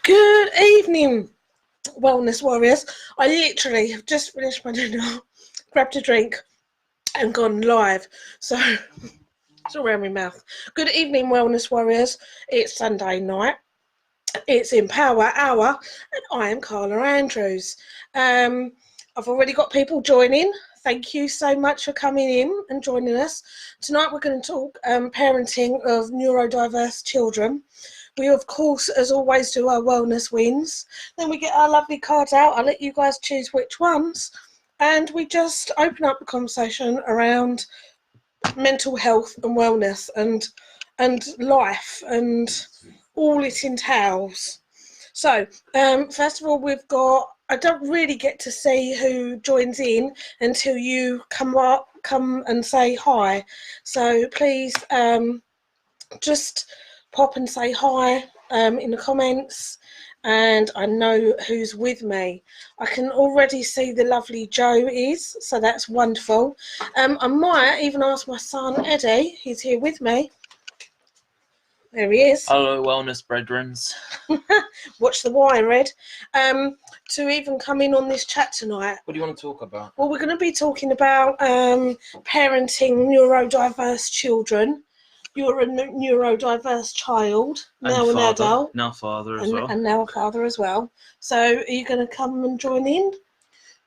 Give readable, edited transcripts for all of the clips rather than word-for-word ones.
Good evening, Wellness Warriors. I literally have just finished my dinner, grabbed a drink, and gone live. So it's all around my mouth. Good evening, Wellness Warriors. It's Sunday night. It's Empower Hour, and I am Carla Andrews. I've already got people joining. Thank you so much for coming in and joining us. Tonight we're going to talk parenting of neurodiverse children. We, of course, as always, do our wellness wins. Then we get our lovely cards out. I'll let you guys choose which ones. And we just open up the conversation around mental health and wellness and life and all it entails. So, first of all, I don't really get to see who joins in until you come and say hi. So please just pop and say hi in the comments, and I know who's with me. I can already see the lovely Joe is, so that's wonderful. I might even ask my son Eddie, he's here with me. There he is. Hello, wellness brethrens. Watch the wine, Red. To even come in on this chat tonight. What do you want to talk about? Well, we're going to be talking about parenting neurodiverse children. You're a neurodiverse child, now an adult. Now father as well. And now a father as well. So are you going to come and join in?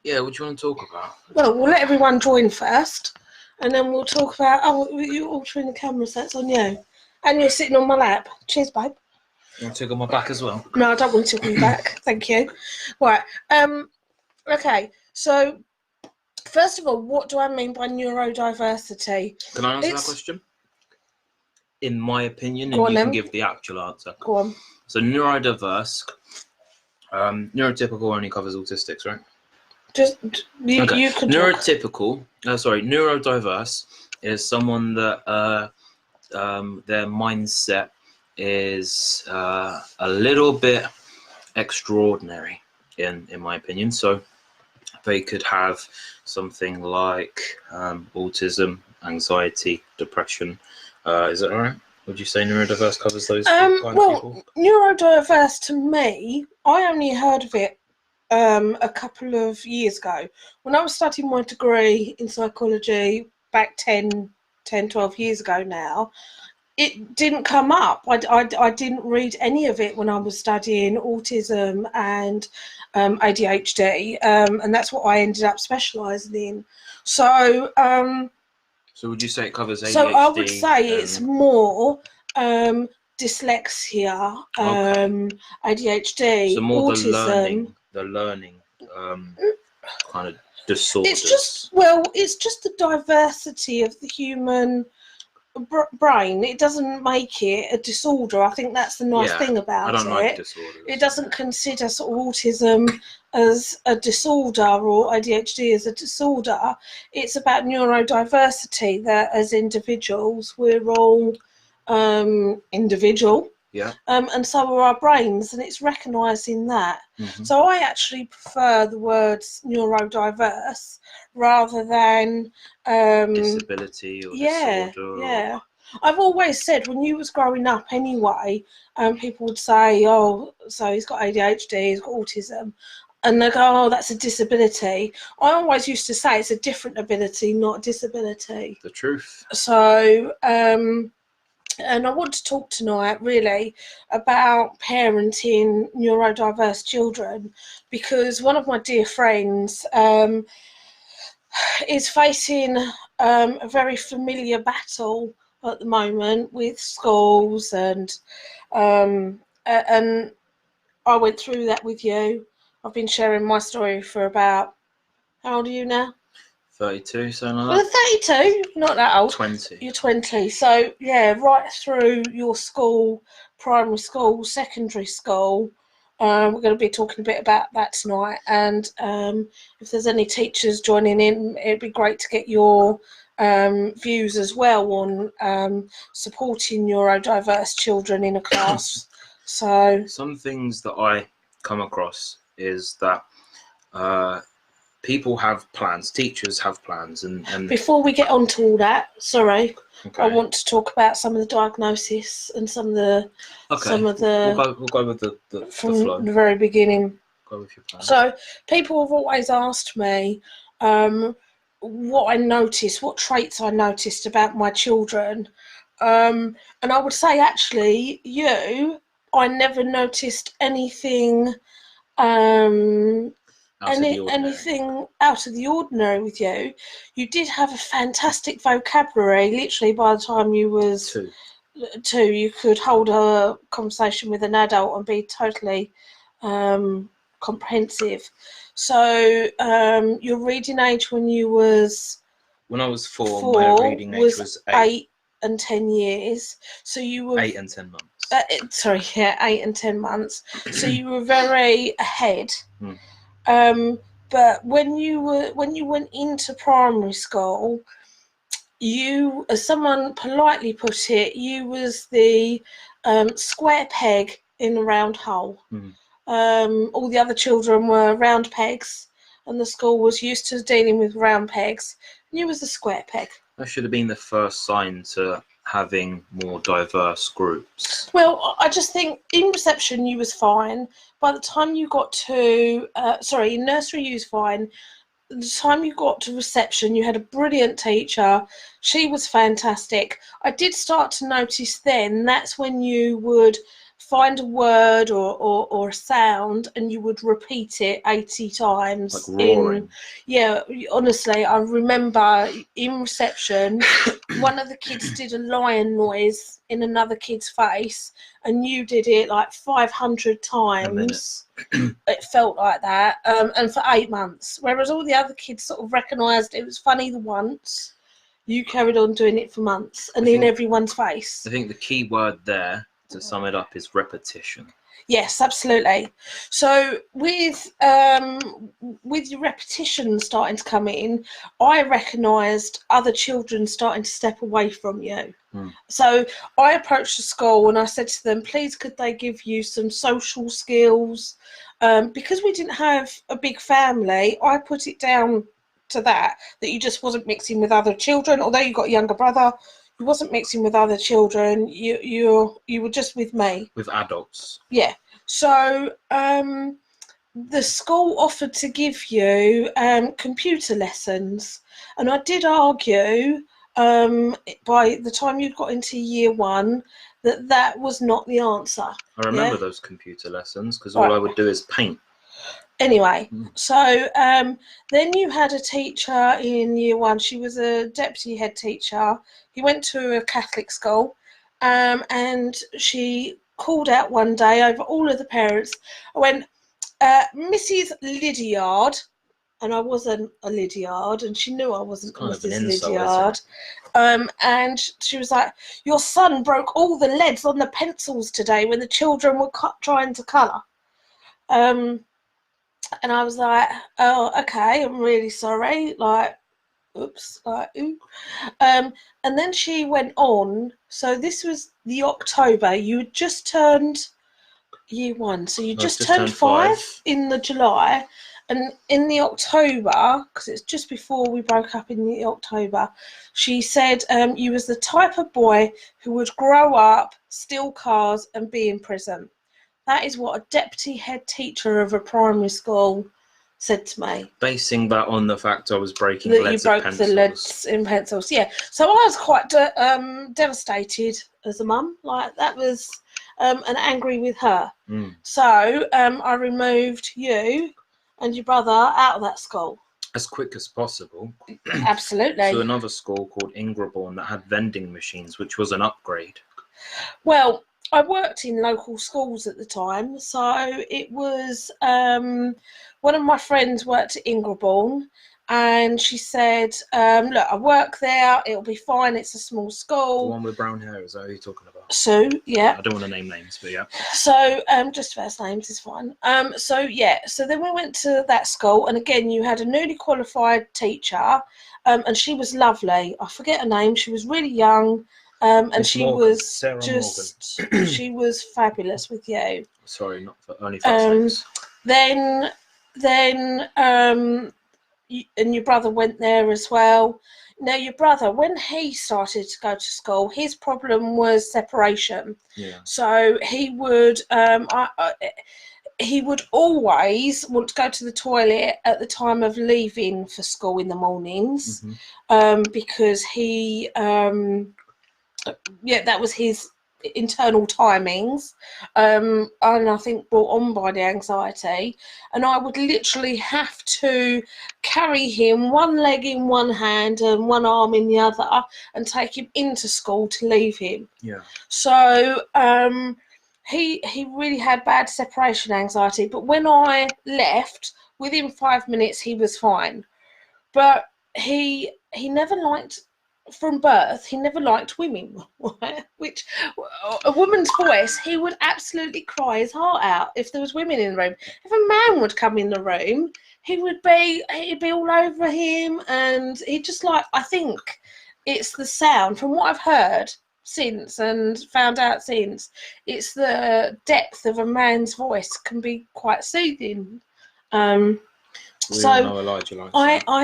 Yeah, what do you want to talk about? Well, we'll let everyone join first, and then we'll talk about... Oh, you're altering the camera, so that's on you. And you're sitting on my lap. Cheers, babe. You want to tickle my back as well? No, I don't want to tickle your back. Thank you. Right. Okay, so first of all, what do I mean by neurodiversity? Can I answer that question? In my opinion, Go on, and you then. can give the actual answer. Go on. So neurodiverse, neurotypical only covers autistics, right? You can talk. Neurodiverse is someone that their mindset is a little bit extraordinary, in my opinion. So they could have something like autism, anxiety, depression. Is that all right? Would you say neurodiverse covers those kind of people? Neurodiverse, to me, I only heard of it a couple of years ago. When I was studying my degree in psychology back 12 years ago now, it didn't come up. I didn't read any of it when I was studying autism and ADHD, and that's what I ended up specialising in. So would you say it covers ADHD? So I would say it's more dyslexia, ADHD, so more autism. the learning kind of disorders. It's just the diversity of the human brain. It doesn't make it a disorder. I think that's the nice thing about it. I don't like disorders. It doesn't consider sort of autism as a disorder or ADHD as a disorder. It's about neurodiversity, that as individuals we're all individual. Yeah. And so are our brains, and it's recognising that. Mm-hmm. So I actually prefer the words neurodiverse rather than disability or disorder. Yeah. I've always said when you was growing up anyway, people would say, oh, so he's got ADHD, he's got autism. And they go, oh, that's a disability. I always used to say it's a different ability, not a disability. The truth. So... and I want to talk tonight really about parenting neurodiverse children, because one of my dear friends is facing a very familiar battle at the moment with schools, and I went through that with you. I've been sharing my story for about, how old are you now? 32, something like that. Well, 32, not that old. 20. You're 20. So, yeah, right through your school, primary school, secondary school. We're going to be talking a bit about that tonight. And if there's any teachers joining in, it'd be great to get your views as well on supporting neurodiverse children in a class. So some things that I come across is that people have plans. Teachers have plans, and Before we get on to all that, sorry, okay. I want to talk about some of the diagnosis and some of the We'll go with the from flow. the very beginning. Go with your plan. So people have always asked me what I noticed, what traits I noticed about my children. And I would say, actually, I never noticed anything anything out of the ordinary with you. You did have a fantastic vocabulary. Literally, by the time you was two, you could hold a conversation with an adult and be totally comprehensive. So your reading age when I was 4, my reading age was 8 and 10 years. So you were 8 and 10 months. 8 and 10 months. So you were very ahead. But when you went into primary school, you, as someone politely put it, you was the square peg in a round hole. All the other children were round pegs, and the school was used to dealing with round pegs. And you was the square peg. That should have been the first sign to having more diverse groups. Well, I just think in reception you was fine. By the time you got to in nursery you was fine. The time you got to reception, you had a brilliant teacher. She was fantastic. I did start to notice then that's when you would find a word or a sound and you would repeat it 80 times. Like roaring. Honestly, I remember in reception, one of the kids did a lion noise in another kid's face, and you did it like 500 times. It felt like that, and for 8 months. Whereas all the other kids sort of recognised it was funny the once. You carried on doing it for months, and in everyone's face. I think the key word there, to sum it up, is repetition. Yes, absolutely. So with your repetition starting to come in, I recognised other children starting to step away from you. So I approached the school and I said to them, please could they give you some social skills? Because we didn't have a big family, I put it down to that you just wasn't mixing with other children. Although you got a younger brother, you wasn't mixing with other children. You were just with me. With adults. Yeah. So the school offered to give you computer lessons, and I did argue by the time you'd got into year 1 that was not the answer. I remember those computer lessons because all I would do is paint. Anyway, so then you had a teacher in year 1. She was a deputy head teacher. He went to a Catholic school, and she called out one day over all of the parents. I went, Mrs. Lydiard, and I wasn't a Lydiard, and she knew I wasn't Mrs. Lydiard. And she was like, your son broke all the leads on the pencils today when the children were trying to colour. And I was like, oh, okay, I'm really sorry. Like, oops, like, ooh. And then she went on. So this was the October. You had just turned year 1. So you just turned 5 in the July. And in the October, because it's just before we broke up in the October, she said you was the type of boy who would grow up, steal cars and be in prison. That is what a deputy head teacher of a primary school said to me. Basing that on the fact I was breaking leads in pencils. You broke the leads in pencils, yeah. So I was quite devastated as a mum. Like, that was, and angry with her. So I removed you and your brother out of that school. As quick as possible. Absolutely. To another school called Ingraborn that had vending machines, which was an upgrade. Well, I worked in local schools at the time, so it was one of my friends worked at Ingraborn, and she said, look, I work there, it'll be fine, it's a small school. The one with brown hair, is that who you're talking about? Sue, yeah. I don't want to name names, but yeah. So just first names is fine. So then we went to that school, and again you had a newly qualified teacher, and she was lovely. I forget her name, she was really young. And Miss she Morgan. was Sarah just, Morgan. she was fabulous with you. Sorry, not for only first names. Then and your brother went there as well. Now, your brother, when he started to go to school, his problem was separation. Yeah. So he would he would always want to go to the toilet at the time of leaving for school in the mornings, because he that was his internal timings, and I think brought on by the anxiety. And I would literally have to carry him, one leg in one hand and one arm in the other, and take him into school to leave him. Yeah. So he really had bad separation anxiety, but when I left, within 5 minutes he was fine. But he never liked, from birth, he never liked women, which, a woman's voice, he would absolutely cry his heart out if there was women in the room. If a man would come in the room, he'd be all over him, and he just like, I think it's the sound, from what I've heard since and found out since, it's the depth of a man's voice can be quite soothing. I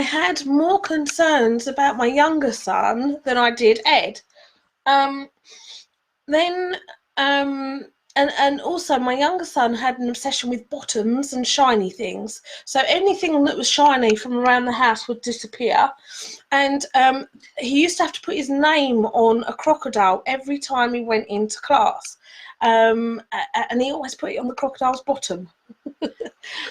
had more concerns about my younger son than I did Ed. And also my younger son had an obsession with bottoms and shiny things. So anything that was shiny from around the house would disappear. And he used to have to put his name on a crocodile every time he went into class. And he always put it on the crocodile's bottom.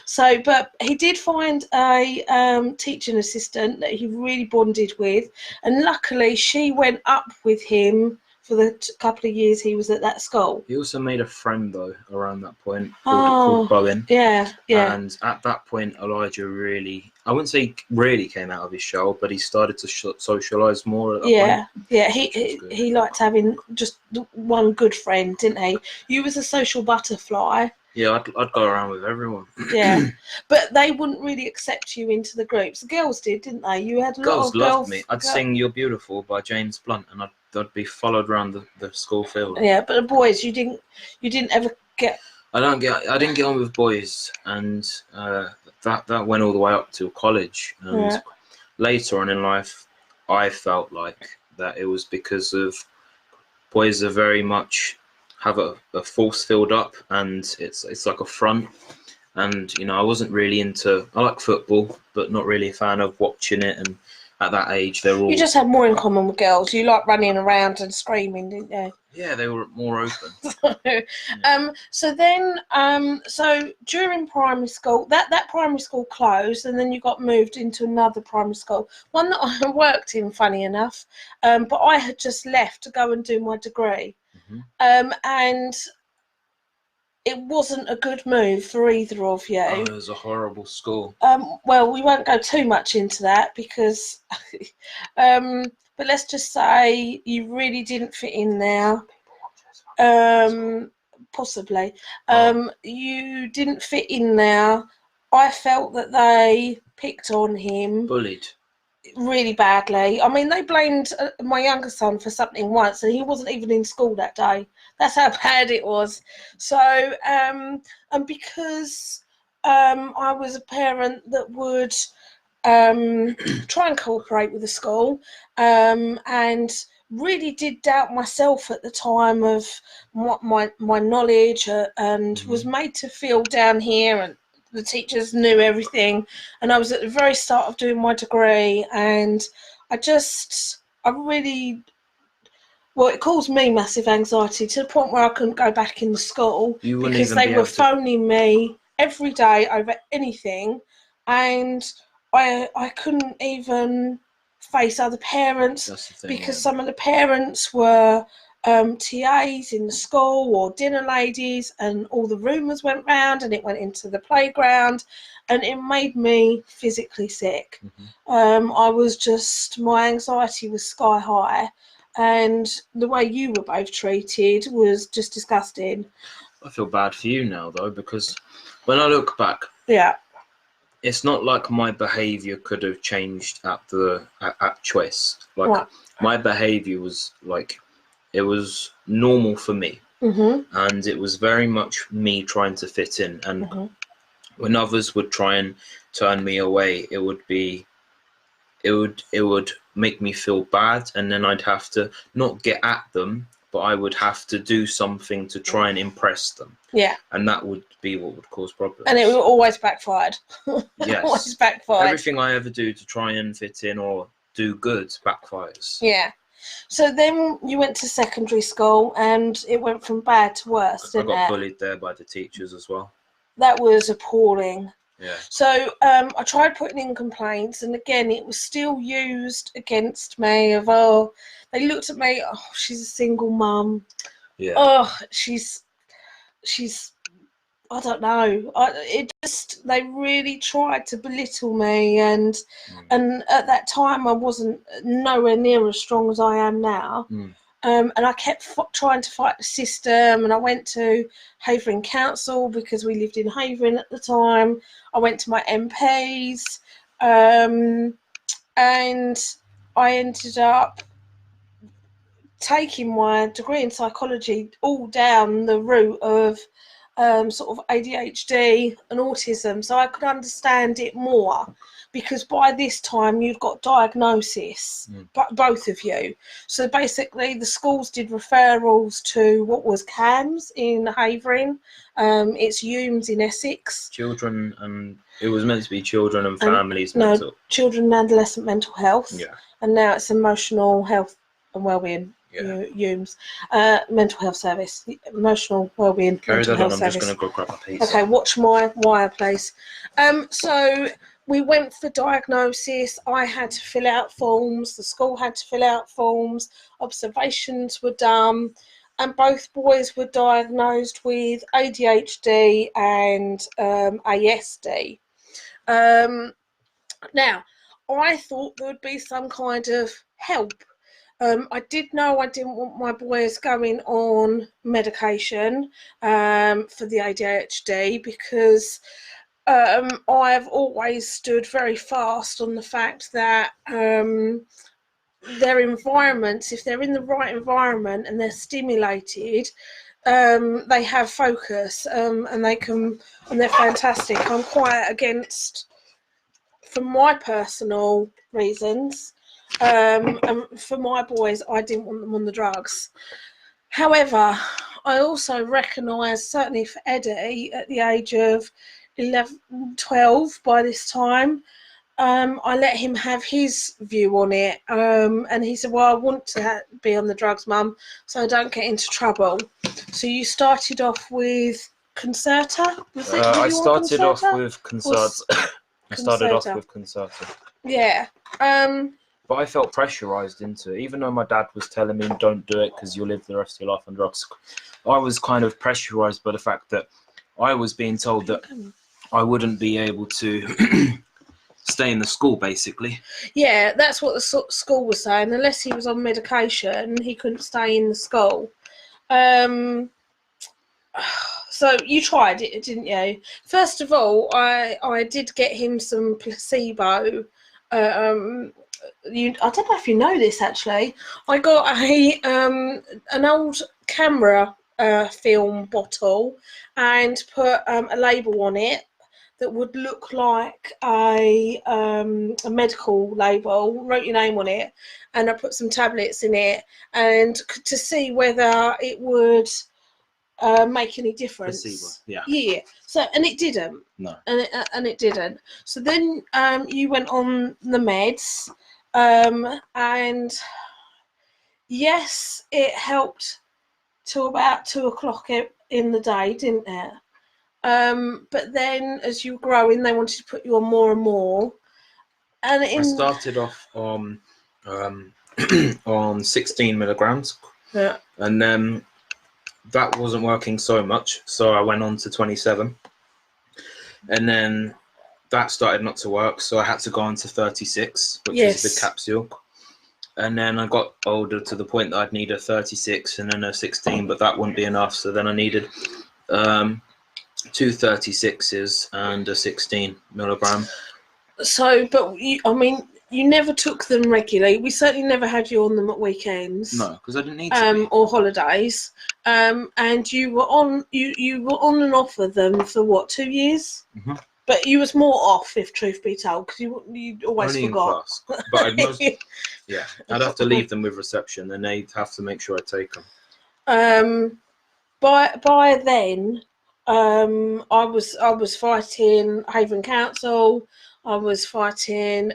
So, but he did find a teaching assistant that he really bonded with, and luckily she went up with him for the couple of years he was at that school. He also made a friend though around that point called Bowen. Yeah. And at that point, Elijah really, I wouldn't say really came out of his shell, but he started to socialise more at that point. Yeah. He liked having just one good friend, didn't he? You was a social butterfly. Yeah, I'd go around with everyone. Yeah, but they wouldn't really accept you into the groups. The girls did, didn't they? You had a lot of girls. Loved me. I'd sing "You're Beautiful" by James Blunt, and I'd be followed around the school field. Yeah, but the boys, you didn't ever get. I didn't get on with boys, and that went all the way up to college. And later on in life, I felt like that it was because of boys are very much have a force filled up, and it's like a front. And I wasn't really into. I like football, but not really a fan of watching it. And at that age, they're all. You just had more in common with girls. You like running around and screaming, didn't you? Yeah, they were more open. So then, so during primary school, that primary school closed, and then you got moved into another primary school, one that I worked in, funny enough. But I had just left to go and do my degree. And it wasn't a good move for either of you. Oh, it was a horrible school. Well, we won't go too much into that because, but let's just say you really didn't fit in there. Possibly. You didn't fit in there. I felt that they picked on him. Bullied. Really badly. I mean, they blamed my younger son for something once, and he wasn't even in school that day. That's how bad it was. So, and because I was a parent that would try and cooperate with the school, and really did doubt myself at the time of my knowledge, and was made to feel down here, and the teachers knew everything, and I was at the very start of doing my degree, and it caused me massive anxiety to the point where I couldn't go back in the school because they were phoning me every day over anything, and I couldn't even face other parents because some of the parents were TAs in the school or dinner ladies, and all the rumours went round, and it went into the playground, and it made me physically sick. My anxiety was sky high, and the way you were both treated was just disgusting. I feel bad for you now though, because when I look back, it's not like my behaviour could have changed at choice. Like my behaviour was like, it was normal for me, and it was very much me trying to fit in. And when others would try and turn me away, it would make me feel bad, and then I'd have to not get at them, but I would have to do something to try and impress them. Yeah. And that would be what would cause problems. And it always backfired. Yes. Always backfired. Everything I ever do to try and fit in or do good backfires. Yeah. So then you went to secondary school and it went from bad to worse, didn't it? I got bullied there by the teachers as well. That was appalling. Yeah. So I tried putting in complaints, and again, it was still used against me. They looked at me. Oh, she's a single mum. Yeah. Oh, she's. I don't know. They really tried to belittle me, and at that time I wasn't nowhere near as strong as I am now. And I kept trying to fight the system, and I went to Havering Council because we lived in Havering at the time. I went to my MPs, and I ended up taking my degree in psychology all down the route of sort of ADHD and autism, so I could understand it more, because by this time you'd got diagnosis, both of you. So basically the schools did referrals to what was CAMS in Havering, it's Humes in Essex. Children, and it was meant to be children and families. Children and adolescent mental health. Yeah. And now it's emotional health and wellbeing. Yeah. Humes, mental health service, emotional wellbeing, mental health service. I'm just going to go grab a pizza. Okay, watch my wire, please. So we went for diagnosis. I had to fill out forms. The school had to fill out forms. Observations were done, and both boys were diagnosed with ADHD and ASD. Now, I thought there would be some kind of help. I did know I didn't want my boys going on medication for the ADHD, because I've always stood very fast on the fact that their environments, if they're in the right environment and they're stimulated, they have focus, and they're fantastic. I'm quite against, for my personal reasons, and for my boys, I didn't want them on the drugs. However, I also recognise, certainly for Eddie, at the age of 12 by this time, I let him have his view on it, and he said, well, I want to be on the drugs, Mum, so I don't get into trouble. So you started off with Concerta? I started off with Concerta. I started off with Concerta. Yeah. But I felt pressurised into it, even though my dad was telling me, don't do it because you'll live the rest of your life on drugs. I was kind of pressurised by the fact that I was being told that I wouldn't be able to stay in the school, basically. Yeah, that's what the school was saying. Unless he was on medication, he couldn't stay in the school. So you tried it, didn't you? First of all, I did get him some placebo. I don't know if you know this, actually. I got an old camera film bottle and put a label on it that would look like a medical label, wrote your name on it, and I put some tablets in it, and to see whether it would make any difference. Placebo, yeah. Yeah. So, and it didn't. No. And it didn't. So then you went on the meds, and yes, it helped till about 2 o'clock in the day, didn't it? But then as you were growing, they wanted to put you on more and more. And I started off on 16 milligrams. Yeah. And then that wasn't working so much, so I went on to 27. And then that started not to work, so I had to go on to 36, which is the capsule. And then I got older to the point that I'd need a 36 and then a 16, but that wouldn't be enough. So then I needed 2 36s and a 16 milligram. So, but I mean, you never took them regularly. We certainly never had you on them at weekends. No, because I didn't need to be. Or holidays. And you were on and off of them for what, 2 years? Mm-hmm. But you was more off, if truth be told, because you always Only forgot. in class. But I'd have to leave them with reception, and they'd have to make sure I take them. By then, I was fighting Haven Council. I was fighting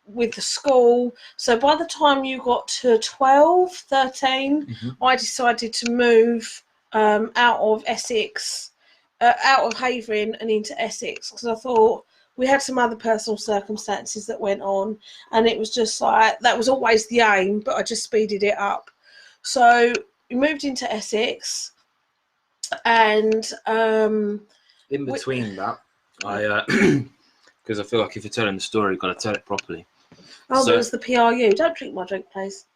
with the school. So by the time you got to 12, 13, I decided to move out of Essex, out of Havering and into Essex, because I thought we had some other personal circumstances that went on, and it was just like, that was always the aim, but I just speeded it up. So we moved into Essex, and in between that, I because I feel like if you're telling the story, you've got to tell it properly. Oh, there was the PRU. Don't drink my drink, please.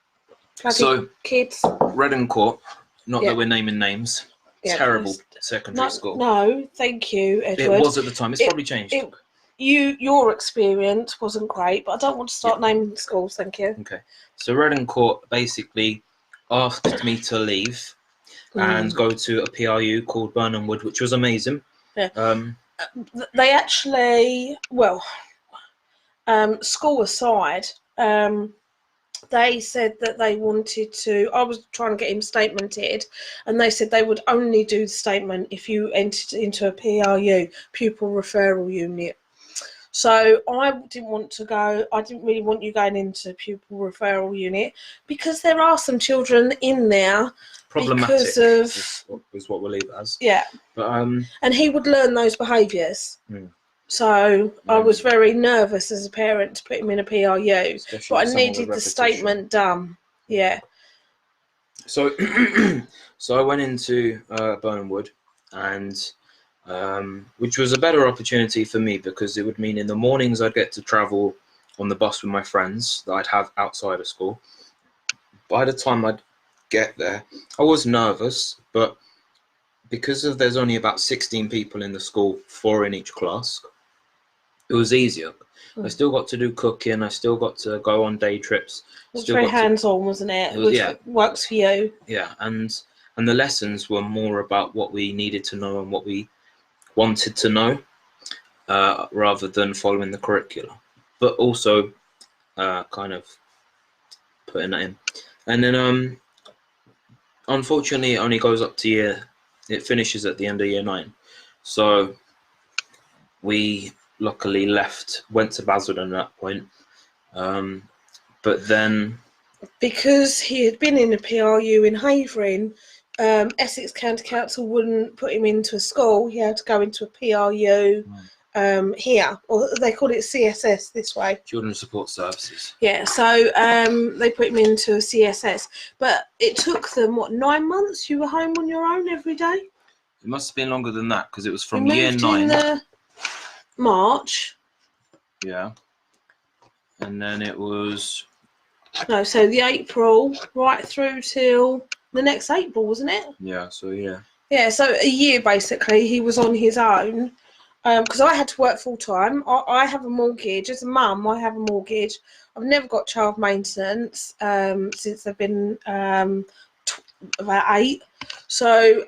So, kids. Redden Court, not that we're naming names, terrible secondary school. No, thank you, Edward. It was at the time. It's probably changed. Your experience wasn't great, but I don't want to start naming schools, thank you. Okay. So Redden Court basically asked me to leave and go to a PRU called Burnham Wood, which was amazing. Yeah. They actually, school aside, they said that they wanted to, I was trying to get him statemented, and they said they would only do the statement if you entered into a PRU, pupil referral unit. So I didn't want to go, I didn't really want you going into pupil referral unit, because there are some children in there problematic is what we'll leave it as. Yeah. But and he would learn those behaviours. So I was very nervous as a parent to put him in a PRU, but I needed the statement done. Yeah. So I went into Burnham Wood, and which was a better opportunity for me, because it would mean in the mornings I'd get to travel on the bus with my friends that I'd have outside of school. By the time I'd get there, I was nervous, but because there's only about 16 people in the school, 4 in each class, it was easier. I still got to do cooking, I still got to go on day trips. It was very hands-on, wasn't it? Which works for you. Yeah, and the lessons were more about what we needed to know and what we wanted to know, rather than following the curriculum, but also kind of putting that in. And then unfortunately it only goes up to it finishes at the end of year 9. So we luckily went to Basildon at that point, but then because he had been in a PRU in Havering, Essex County Council wouldn't put him into a school. He had to go into a PRU here, or they call it CSS this way. Children's Support Services. Yeah, so they put him into a CSS, but it took them 9 months. You were home on your own every day. It must have been longer than that, because it was from year 9. In March. Yeah, and then it was so the April right through till the next April, wasn't it? Yeah. So yeah, so a year basically he was on his own. Because I had to work full time. I have a mortgage. As a mum, I have a mortgage. I've never got child maintenance since I've been about 8. So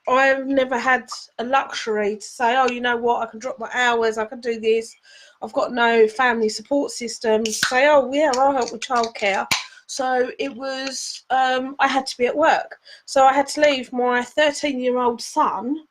I've never had a luxury to say, oh, you know what, I can drop my hours, I can do this. I've got no family support system to say, oh, yeah, I'll help with childcare. So it was, I had to be at work. So I had to leave my 13-year-old son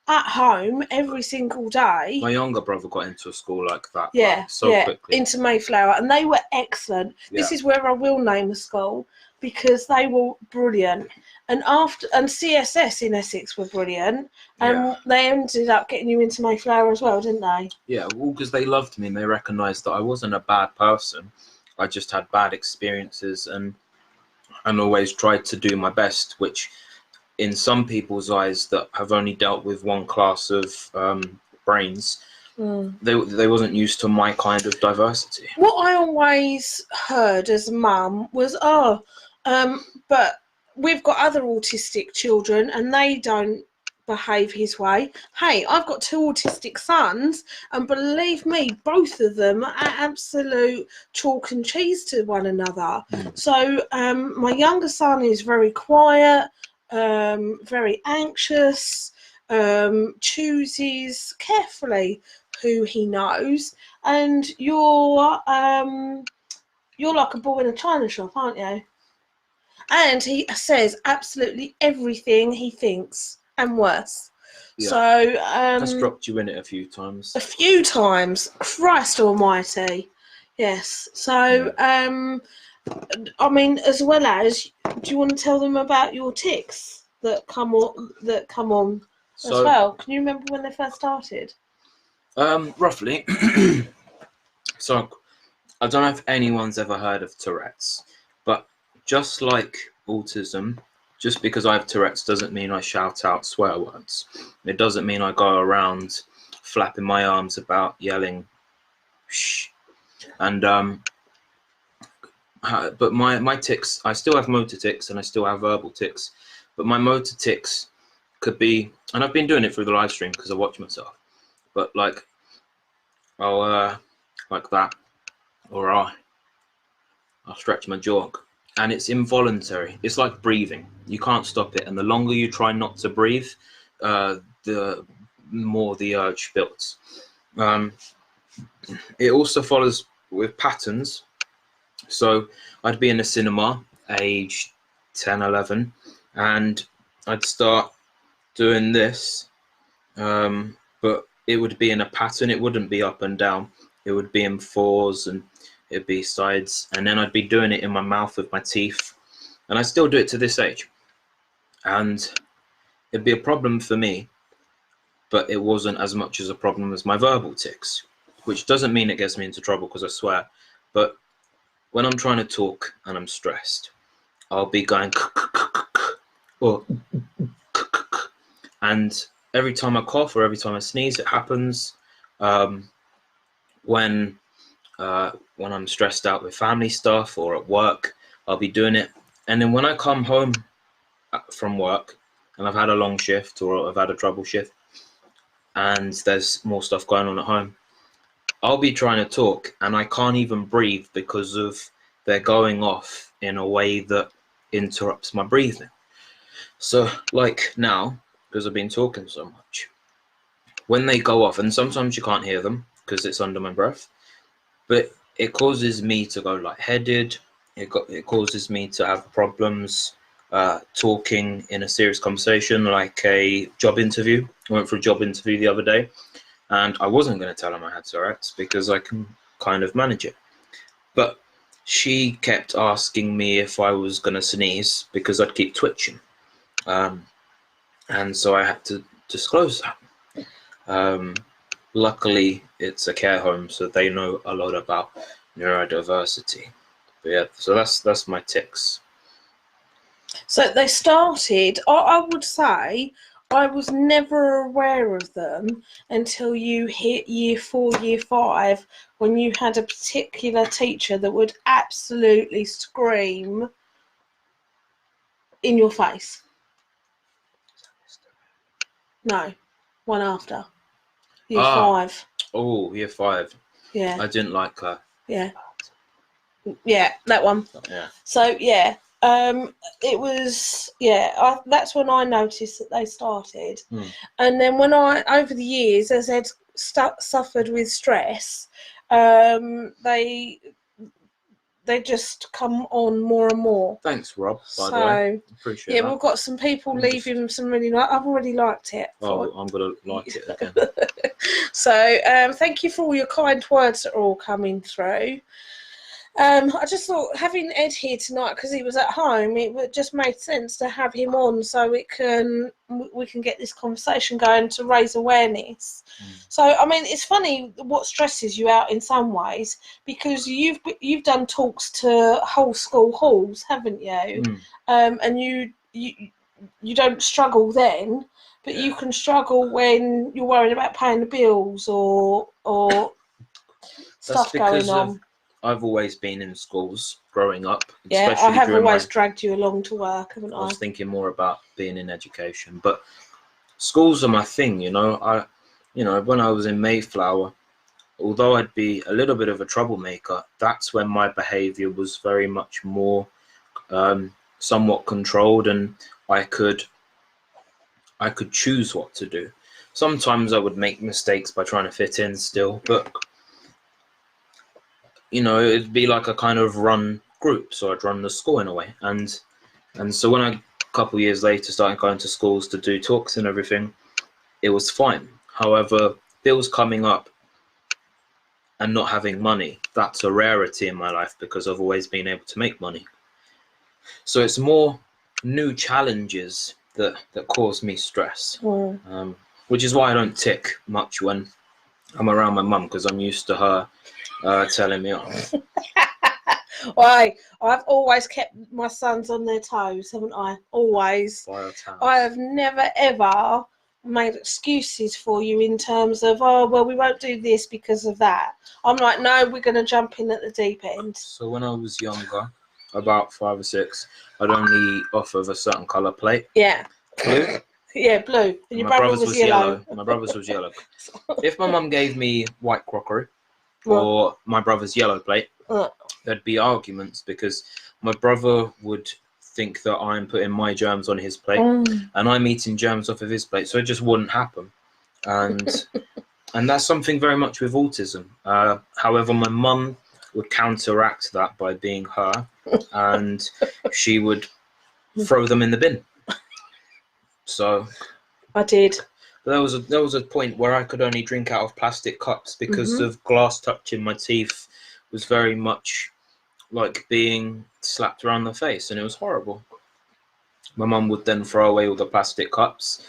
at home every single day. My younger brother got into a school like that. Quickly. Into Mayflower, and they were excellent. Yeah. This is where I will name the school, because they were brilliant. And CSS in Essex were brilliant, and they ended up getting you into Mayflower as well, didn't they? Yeah, well, because they loved me and they recognised that I wasn't a bad person. I just had bad experiences and always tried to do my best, which in some people's eyes that have only dealt with one class of brains, they wasn't used to my kind of diversity. What I always heard as a mum was, but we've got other autistic children and they don't behave his way. Hey, I've got 2 autistic sons, and believe me, both of them are absolute chalk and cheese to one another. So my younger son is very quiet, very anxious, chooses carefully who he knows, and you're like a bull in a china shop, aren't you? And he says absolutely everything he thinks, and worse. Yeah. So Has dropped you in it a few times. a few times. Christ almighty. Yes. So I mean, as well as, do you want to tell them about your tics that come on as well? Can you remember when they first started? Roughly. So I don't know if anyone's ever heard of Tourette's, but just like autism, just because I have Tourette's doesn't mean I shout out swear words. It doesn't mean I go around flapping my arms about, yelling shh. And but my tics, I still have motor tics and I still have verbal tics, but my motor tics could be, and I've been doing it through the live stream because I watch myself, but like I'll like that, or I'll stretch my jaw, and it's involuntary. It's like breathing. You can't stop it, and the longer you try not to breathe, the more the urge builds. It also follows with patterns. So I'd be in a cinema, age 10, 11, and I'd start doing this, but it would be in a pattern. It wouldn't be up and down. It would be in 4s, and it'd be sides, and then I'd be doing it in my mouth with my teeth, and I still do it to this age. And it'd be a problem for me, but it wasn't as much as a problem as my verbal tics, which doesn't mean it gets me into trouble because I swear, but when I'm trying to talk and I'm stressed, I'll be going or and every time I cough or every time I sneeze, it happens. When I'm stressed out with family stuff or at work, I'll be doing it. And then when I come home from work and I've had a long shift or I've had a trouble shift and there's more stuff going on at home, I'll be trying to talk and I can't even breathe because of they're going off in a way that interrupts my breathing. So like now, because I've been talking so much, when they go off, and sometimes you can't hear them because it's under my breath, but it causes me to go lightheaded. It causes me to have problems talking in a serious conversation, like a job interview. I went for a job interview the other day, and I wasn't going to tell them I had Tourette's because I can kind of manage it. But she kept asking me if I was going to sneeze because I'd keep twitching. And so I had to disclose that. Luckily, it's a care home, so they know a lot about neurodiversity. But yeah, so that's my tics. So they started, I would say, I was never aware of them until you hit year 4, year 5, when you had a particular teacher that would absolutely scream in your face. No, one after. Year 5. Oh, year 5. Yeah. I didn't like her. Yeah. Yeah, that one. Yeah. So, yeah. It was, that's when I noticed that they started. And then when over the years, as I'd suffered with stress, they just come on more and more. Thanks, Rob, by the way. Appreciate that. We've got some people leaving some really I've already liked it. Oh, I'm going to like it again. So, thank you for all your kind words that are all coming through. I just thought, having Ed here tonight, because he was at home, it just made sense to have him on so we can get this conversation going to raise awareness. So, I mean, it's funny what stresses you out in some ways, because you've done talks to whole school halls, haven't you? And you don't struggle then, but you can struggle when you're worried about paying the bills or stuff going on. I've always been in schools growing up. Yeah, I have always dragged you along to work, haven't I? I was thinking more about being in education, but schools are my thing. When I was in Mayflower, although I'd be a little bit of a troublemaker, that's when my behaviour was very much more somewhat controlled, and I could choose what to do. Sometimes I would make mistakes by trying to fit in still, but it'd be like a kind of run group, so I'd run the school in a way. And so when a couple of years later started going to schools to do talks and everything, it was fine. However, bills coming up and not having money, that's a rarity in my life because I've always been able to make money. So it's more new challenges that cause me stress, which is why I don't tick much when I'm around my mum, because I'm used to her telling me off. Why? I've always kept my sons on their toes, haven't I? Always. I have never ever made excuses for you in terms of, oh, well, we won't do this because of that. I'm like, no, we're going to jump in at the deep end. So when I was younger, about 5 or 6, I'd only eat off of a certain colour plate. Yeah. Blue? Yeah, blue. And your brother's was yellow. My brother's was yellow. If my mum gave me white crockery or my brother's yellow plate, there'd be arguments because my brother would think that I'm putting my germs on his plate and I'm eating germs off of his plate, so it just wouldn't happen. And that's something very much with autism. However, my mum would counteract that by being her, and she would throw them in the bin. So I did. But there was a point where I could only drink out of plastic cups because of glass touching my teeth was very much like being slapped around the face, and it was horrible. My mum would then throw away all the plastic cups,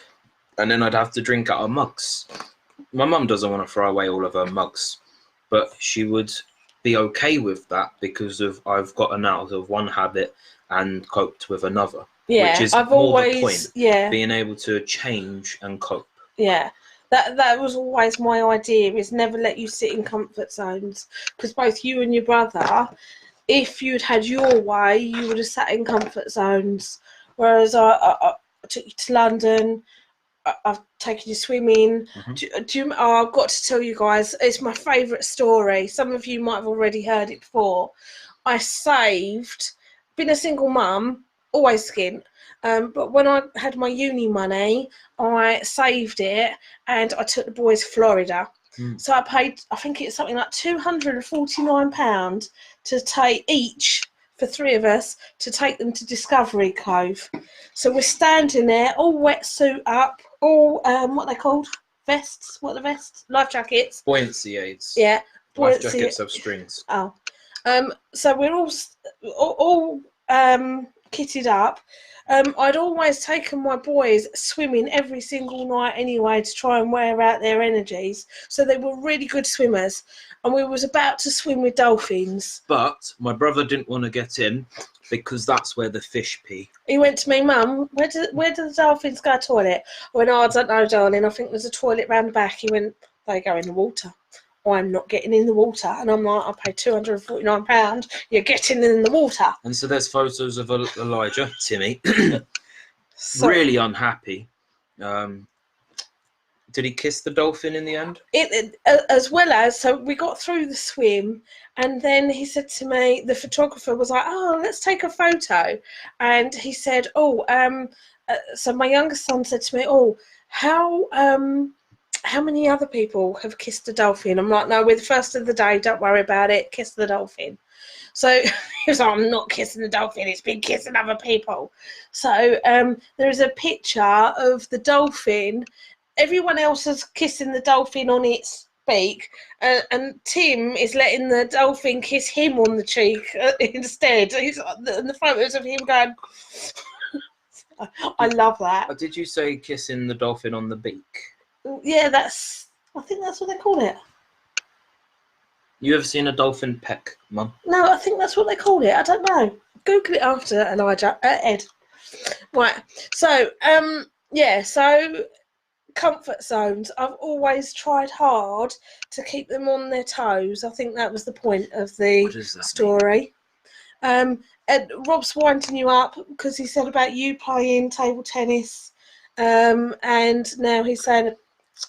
and then I'd have to drink out of mugs. My mum doesn't want to throw away all of her mugs, but she would be okay with that because of I've gotten out of one habit and coped with another. Yeah, which is I've more always the point, being able to change and cope. Yeah, that was always my idea, is never let you sit in comfort zones, because both you and your brother, if you'd had your way, you would have sat in comfort zones. Whereas I took you to London, I've taken you swimming. I've got to tell you guys, it's my favourite story. Some of you might have already heard it before. I saved, been a single mum, always skint. But when I had my uni money, I saved it and I took the boys to Florida. So I paid, I think it's something like £249 to take each, for 3 of us, to take them to Discovery Cove. So we're standing there, all wetsuit up, all, what are they called? Vests? What are the vests? Life jackets. Buoyancy aids. Yeah. Life jackets have strings. Oh. So we're all kitted up. I'd always taken my boys swimming every single night anyway to try and wear out their energies. So they were really good swimmers. And we was about to swim with dolphins. But my brother didn't want to get in because that's where the fish pee. He went to me, Mum, where do the dolphins go to the toilet? I went, oh, I don't know, darling. I think there's a toilet round the back. He went, they go in the water. I'm not getting in the water. And I'm like, I paid £249. You're getting in the water. And so there's photos of Elijah, Timmy, really unhappy. Did he kiss the dolphin in the end? As well as, so we got through the swim, and then he said to me, the photographer was like, oh, let's take a photo. And he said, so my youngest son said to me, oh, how many other people have kissed a dolphin? I'm like, no, we're the first of the day, don't worry about it, kiss the dolphin. So he was like, I'm not kissing the dolphin, it's been kissing other people. So there is a picture of the dolphin. Everyone else is kissing the dolphin on its beak, and Tim is letting the dolphin kiss him on the cheek instead. And the photos of him going, I love that. Did you say kissing the dolphin on the beak? Yeah, I think that's what they call it. You ever seen a dolphin peck, Mum? No, I think that's what they call it. I don't know. Google it after, Elijah. Ed. Right. So, so comfort zones. I've always tried hard to keep them on their toes. I think that was the point of the story. And Rob's winding you up because he said about you playing table tennis And now he's saying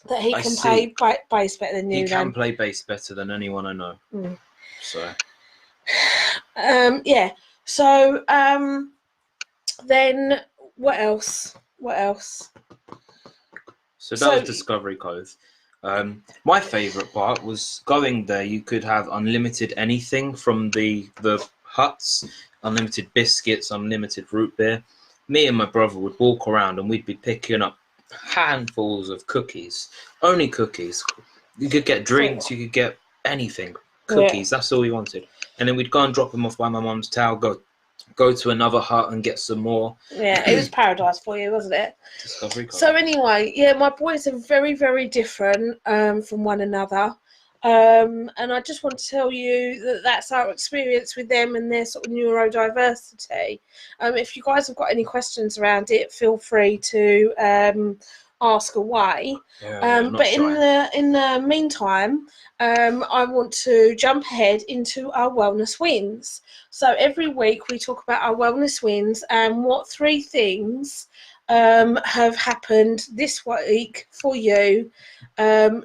that he I can see. play bass better than you. He can play bass better than anyone I know. Mm. So. Yeah. So then what else? So that was Discovery Cove. My favourite part was going there. You could have unlimited anything from the huts, unlimited biscuits, unlimited root beer. Me and my brother would walk around and we'd be picking up handfuls of cookies. Only cookies. You could get drinks, you could get anything. Cookies, that's all we wanted. And then we'd go and drop them off by my mum's tower, go to another hut and get some more. Yeah, it was paradise for you, wasn't it? Discovery Cove. So anyway, yeah, my boys are very, very different from one another. And I just want to tell you that that's our experience with them and their sort of neurodiversity. If you guys have got any questions around it, feel free to ask away. But in the meantime, I want to jump ahead into our wellness wins. So every week we talk about our wellness wins and what 3 things have happened this week for you.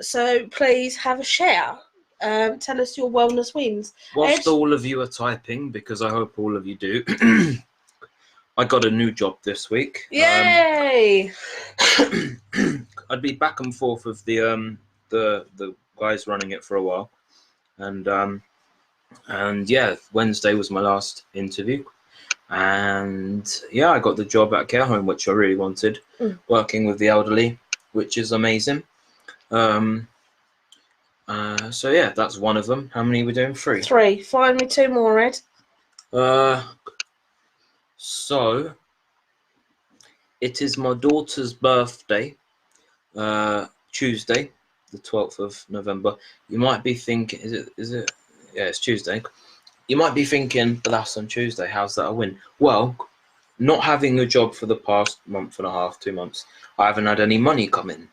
So please have a share. Tell us your wellness wins. Whilst all of you are typing, because I hope all of you do, I got a new job this week. Yay! I'd be back and forth with the guys running it for a while, and yeah, Wednesday was my last interview. And yeah, I got the job at a care home, which I really wanted, working with the elderly, which is amazing. So yeah, that's one of them. How many are we doing? 3. 3. Find me 2 more, Ed. So it is my daughter's birthday, Tuesday, the 12th of November. You might be thinking, is it? Yeah, it's Tuesday. You might be thinking, but that's on Tuesday. How's that a win? Well, not having a job for the past month and a half, 2 months, I haven't had any money come in.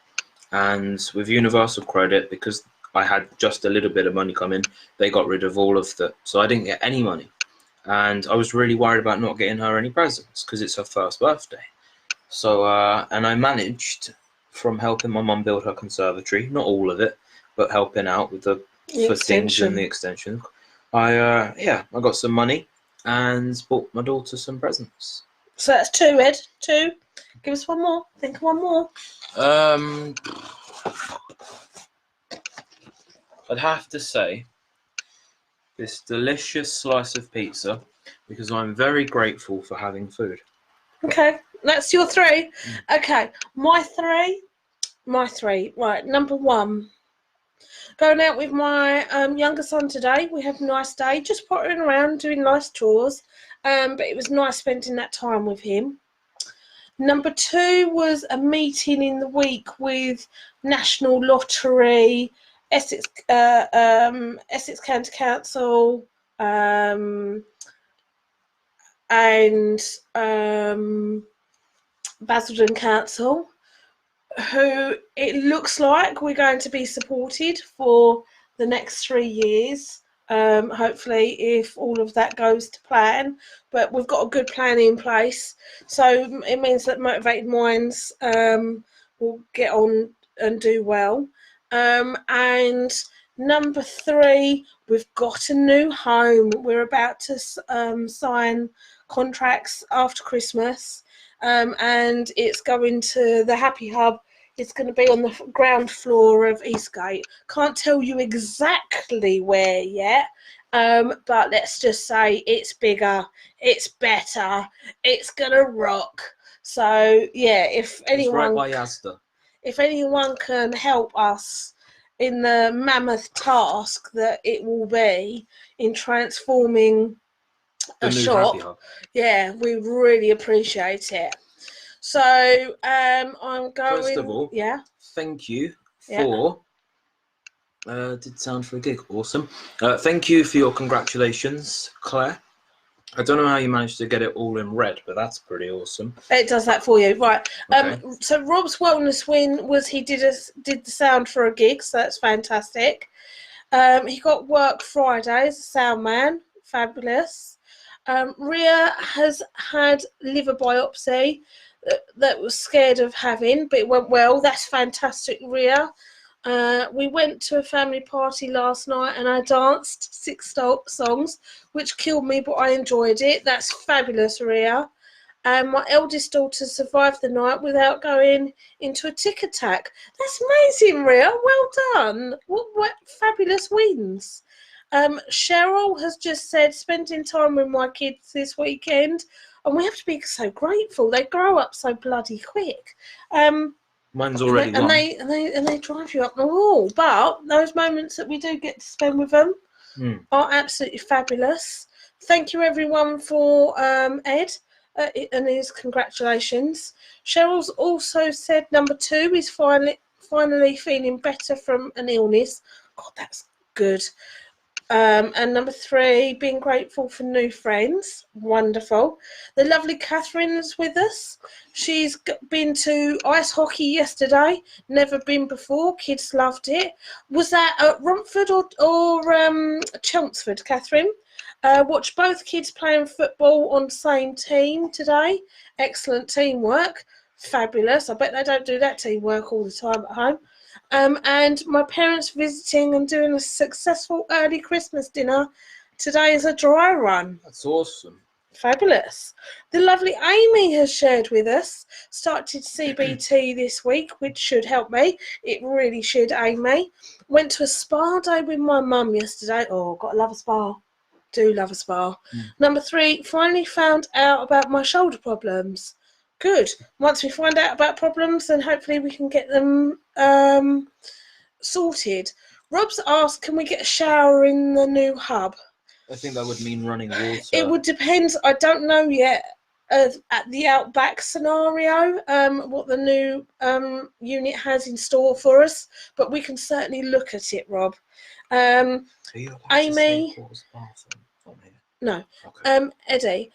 And with Universal Credit, because I had just a little bit of money come in, they got rid of all of that. So I didn't get any money. And I was really worried about not getting her any presents because it's her first birthday. So, and I managed, from helping my mum build her conservatory, not all of it, but helping out with the footings and the extension. I got some money and bought my daughter some presents. So that's 2, Ed. 2. Give us one more. Think of one more. I'd have to say this delicious slice of pizza because I'm very grateful for having food. Okay, that's your 3. Okay, my 3. Right, number 1. Going out with my younger son today. We had a nice day, just pottering around, doing nice chores. But it was nice spending that time with him. Number 2 was a meeting in the week with National Lottery, Essex County Council, and Basildon Council, who it looks like we're going to be supported for the next 3 years. Hopefully, if all of that goes to plan, but we've got a good plan in place, so it means that motivated minds will get on and do well. And number 3, we've got a new home. We're about to sign contracts after Christmas, and it's going to the Happy Hub. It's going to be on the ground floor of Eastgate. Can't tell you exactly where yet, but let's just say it's bigger, it's better, it's going to rock. So, yeah, if anyone, right by Asda. If anyone can help us in the mammoth task that it will be in transforming a shop, yeah, we really appreciate it. So I'm going. First of all, thank you for. Did sound for a gig. Awesome. Thank you for your congratulations, Claire. I don't know how you managed to get it all in red, but that's pretty awesome. It does that for you, right? Okay. So Rob's wellness win was he did the sound for a gig, so that's fantastic. He got work Friday as a sound man, fabulous. Ria has had liver biopsy. that was scared of having, but it went well. That's fantastic, Ria. We went to a family party last night and I danced 6 songs, which killed me, but I enjoyed it. That's fabulous, Ria. And my eldest daughter survived the night without going into a tick attack. That's amazing, Ria. Well done. What fabulous wins. Cheryl has just said, spending time with my kids this weekend, and we have to be so grateful. They grow up so bloody quick. Mine's already and one. they drive you up the wall. But those moments that we do get to spend with them are absolutely fabulous. Thank you, everyone, for Ed and his congratulations. Cheryl's also said number 2 is finally feeling better from an illness. God, that's good. And number 3, being grateful for new friends. Wonderful. The lovely Catherine's with us. She's been to ice hockey yesterday. Never been before. Kids loved it. Was that at Romford or Chelmsford, Catherine? Watched both kids playing football on the same team today. Excellent teamwork. Fabulous. I bet they don't do that teamwork all the time at home. And my parents visiting and doing a successful early Christmas dinner. Today is a dry run. That's awesome. Fabulous. The lovely Amy has shared with us, started CBT this week, which should help me. It really should, Amy. Went to a spa day with my mum yesterday. Oh, gotta love a spa. Do love a spa. Number 3, finally found out about my shoulder problems. Good. Once we find out about problems, then hopefully we can get them sorted. Rob's asked, can we get a shower in the new hub? I think that would mean running water. It would depend. I don't know yet at the Outback scenario what the new unit has in store for us, but we can certainly look at it, Rob. Amy. No. Okay. Eddie.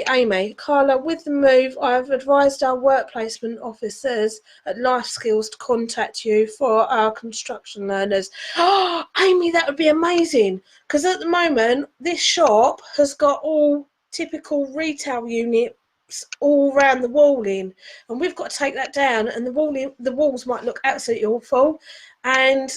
Amy. Carla, with the move, I've advised our work placement officers at Life Skills to contact you for our construction learners. Oh, Amy, that would be amazing. Because at the moment, this shop has got all typical retail units all around the wall in. And we've got to take that down. And the walls might look absolutely awful. And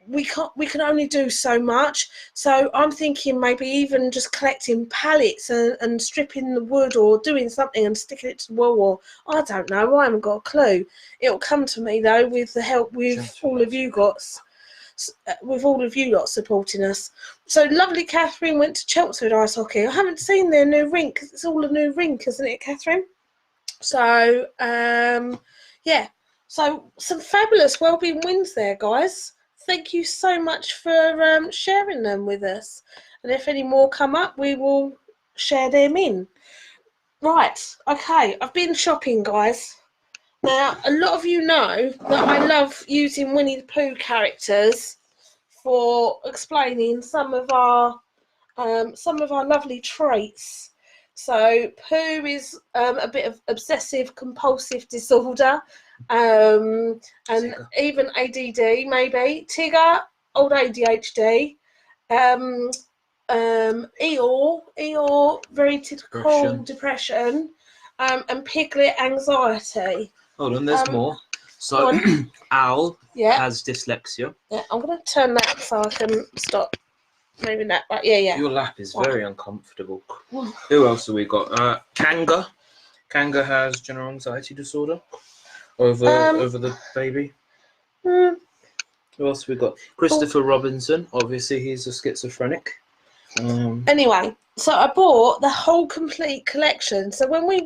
we can only do so much, so I'm thinking maybe even just collecting pallets and stripping the wood or doing something and sticking it to the wall, or I don't know, I haven't got a clue. It'll come to me though with the help with all of you lot supporting us. So lovely Catherine went to Chelmsford ice hockey. I haven't seen their new rink. It's all a new rink, isn't it, Catherine? So yeah, so some fabulous wellbeing wins there, guys. Thank you so much for sharing them with us. And if any more come up, we will share them in. Right, okay, I've been shopping, guys. Now, a lot of you know that I love using Winnie the Pooh characters for explaining some of our lovely traits. So Pooh is a bit of obsessive compulsive disorder, and Tigger. Even ADD maybe. Tigger, old ADHD. Eeyore, very typical depression. And Piglet, anxiety. Hold on, there's more. So Owl has dyslexia. Yeah, I'm going to turn that so I can stop. Maybe that, right? Yeah. Your lap is very uncomfortable. Who else have we got? Kanga. Kanga has general anxiety disorder over the baby. Who else have we got? Christopher Robinson. Obviously, he's a schizophrenic. Anyway, so I bought the whole complete collection. So when I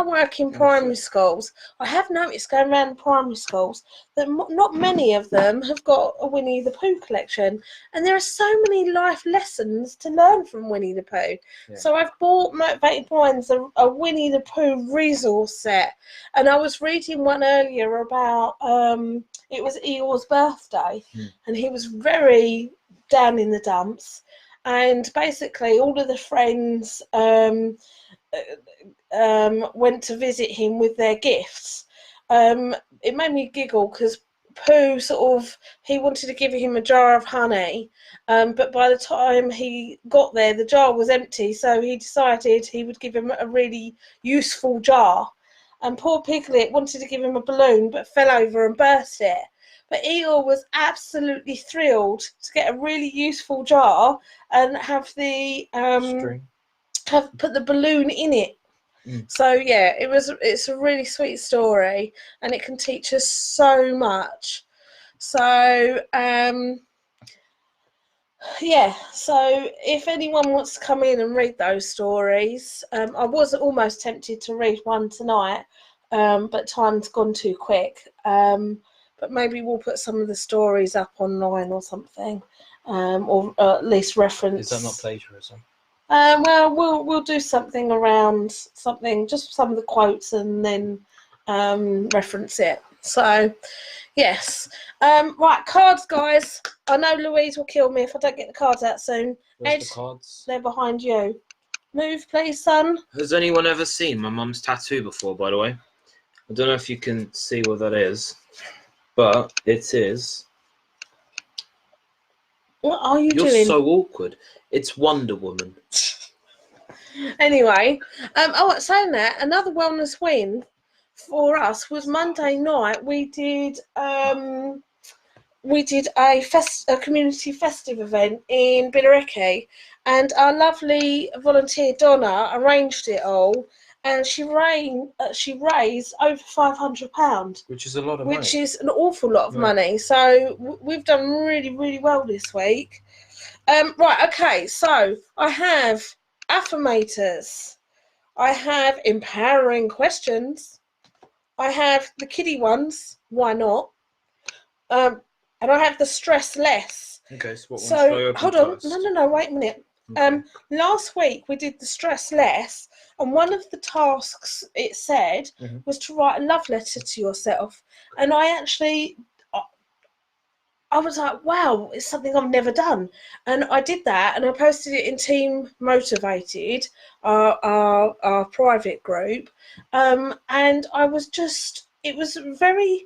work in primary schools, I have noticed going around primary schools that not many of them have got a Winnie the Pooh collection, and there are so many life lessons to learn from Winnie the Pooh. Yeah. So I've bought Motivated Minds a Winnie the Pooh resource set, and I was reading one earlier about it was Eeyore's birthday, and he was very down in the dumps. And basically, all of the friends went to visit him with their gifts. It made me giggle because Pooh he wanted to give him a jar of honey, but by the time he got there, the jar was empty. So he decided he would give him a really useful jar. and poor Piglet wanted to give him a balloon but fell over and burst it. But Eeyore was absolutely thrilled to get a really useful jar and have the String. have put the balloon in it. So yeah, it's a really sweet story, and it can teach us so much. So yeah, so if anyone wants to come in and read those stories, I was almost tempted to read one tonight, but time's gone too quick. But maybe we'll put some of the stories up online or something, or at least reference. Is that not plagiarism? Well, we'll do something around something, just some of the quotes, and then reference it. So, yes. Right, cards, guys. I know Louise will kill me if I don't get the cards out soon. Where's Ed, the cards? they're behind you. Move, please, son. Has anyone ever seen my mum's tattoo before, by the way? I don't know if you can see what that is, but it is... What are you You're doing? so awkward. It's Wonder Woman. Anyway, saying that, another wellness win for us was Monday night. We did a community festive event in Billericay, and our lovely volunteer Donna arranged it all, and she raised over £500, Which is a lot of money. which is an awful lot of money. So we've done really, really well this week. Right, okay, so I have affirmators, I have empowering questions, I have the kiddie ones, why not? And I have the stress less. Okay, so what one should I open hold on, first? no, wait a minute. Okay. Last week we did the stress less, and one of the tasks it said was to write a love letter to yourself, and I was like, wow, it's something I've never done. And I did that, and I posted it in Team Motivated, our private group. And it was very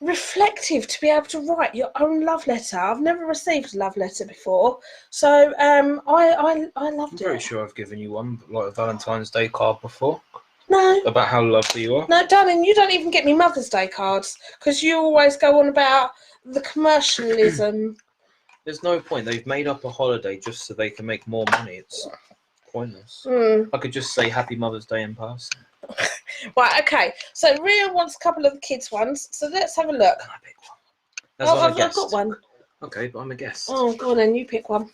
reflective to be able to write your own love letter. I've never received a love letter before. So I loved I'm it. pretty sure I've given you one, like a Valentine's Day card before. No. About how lovely you are. No, darling, you don't even get me Mother's Day cards, because you always go on about the commercialism. There's no point. They've made up a holiday just so they can make more money. It's pointless. I could just say Happy Mother's Day in person. Right, okay. So Ria wants a couple of the kids' ones. So let's have a look. Can I pick one? I've got one. Okay, but I'm a guest. Oh, go on then, you pick one.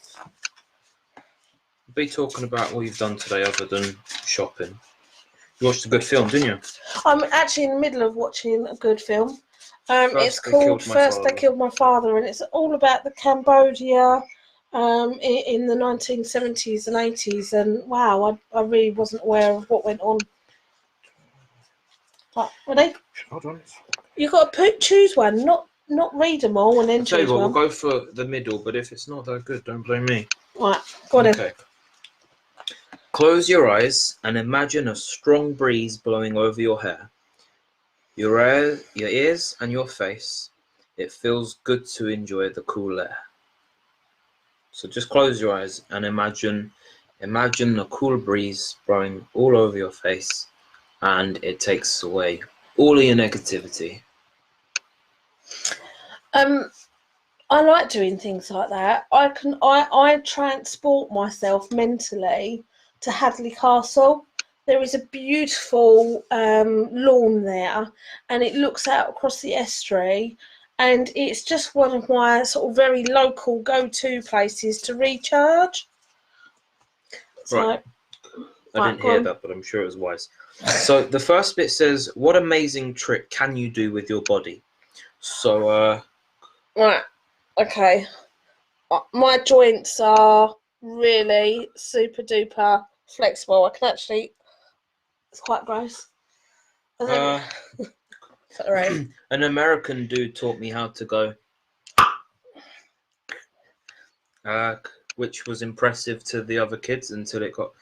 We'll be talking about what you've done today other than shopping. You watched a good film, didn't you? I'm actually in the middle of watching a good film. It's called First They Killed My Father, and it's all about the Cambodia in the 1970s and 80s. And wow, I really wasn't aware of what went on. Right, ready? Hold on. You've got to choose one, not read them all and then I'll tell you choose what, one. we'll go for the middle, but if it's not that good, don't blame me. Right, go on Okay. Close your eyes and imagine a strong breeze blowing over your hair, your ears and your face. It feels good to enjoy the cool air. So just close your eyes and imagine a cool breeze blowing all over your face, and it takes away all of your negativity. I like doing things like that. I transport myself mentally to Hadley Castle. There is a beautiful lawn there, and it looks out across the estuary, and it's just one of my sort of very local go-to places to recharge. Right. I didn't hear that, but I'm sure it was wise. So the first bit says, what amazing trick can you do with your body? So right, okay. My joints are really super duper flexible. I can actually, it's quite gross. Sorry. An American dude taught me how to go, which was impressive to the other kids until it got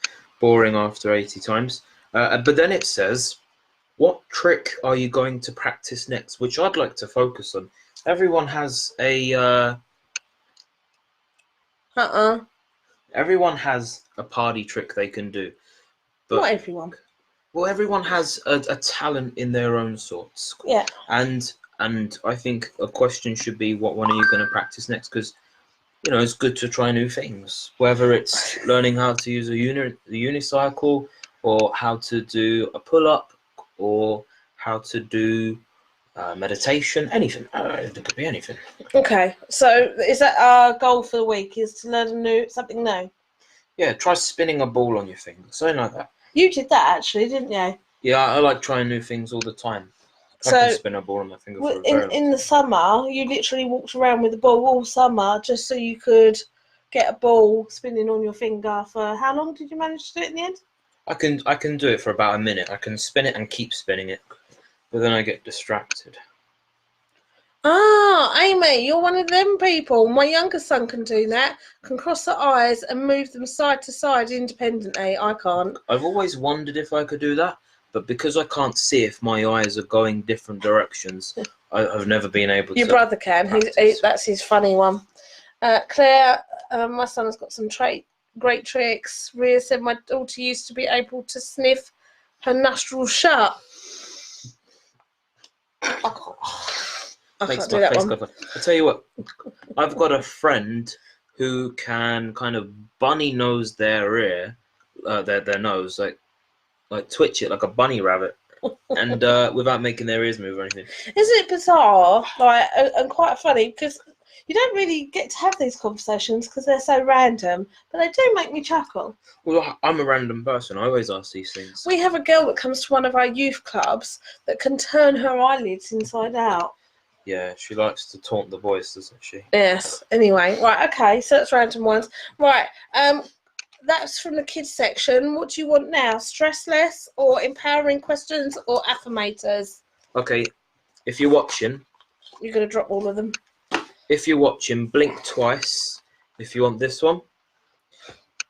boring after 80 times. But then it says, what trick are you going to practice next? Which I'd like to focus on. Everyone has a... Everyone has a party trick they can do. But not everyone. Well, everyone has a talent in their own sorts. Yeah. And I think a question should be, what one are you going to practice next? Because, it's good to try new things, whether it's learning how to use a unicycle, or how to do a pull-up, or how to do meditation, anything. It could be anything. Okay, so is that our goal for the week, is to learn something new? Yeah, try spinning a ball on your finger, something like that. You did that actually, didn't you? Yeah, I like trying new things all the time. I So can spin a ball on my finger for a very long in the time. summer, you literally walked around with the ball all summer just so you could get a ball spinning on your finger for how long did you manage to do it in the end? I can do it for about a minute. I can spin it and keep spinning it, but then I get distracted. Ah, Amy, you're one of them people. My younger son can do that, can cross the eyes and move them side to side independently. I can't. I've always wondered if I could do that, but because I can't see if my eyes are going different directions, I've never been able to. Your brother can. That's his funny one. Claire, my son has got some great tricks. Ria said my daughter used to be able to sniff her nostrils shut. I Makes can't do my that face one. go. I tell you what, I've got a friend who can kind of bunny nose their ear, their nose, like twitch it like a bunny rabbit, and without making their ears move or anything. Isn't it bizarre, and quite funny, because you don't really get to have these conversations because they're so random, but they do make me chuckle. Well, I'm a random person. I always ask these things. We have a girl that comes to one of our youth clubs that can turn her eyelids inside out. Yeah, she likes to taunt the boys, doesn't she? Yes. Anyway, right. Okay. So that's random ones. Right. That's from the kids section. What do you want now? Stress less, or empowering questions, or affirmators? Okay, if you're watching, You're gonna drop all of them. If you're watching, blink twice if you want this one.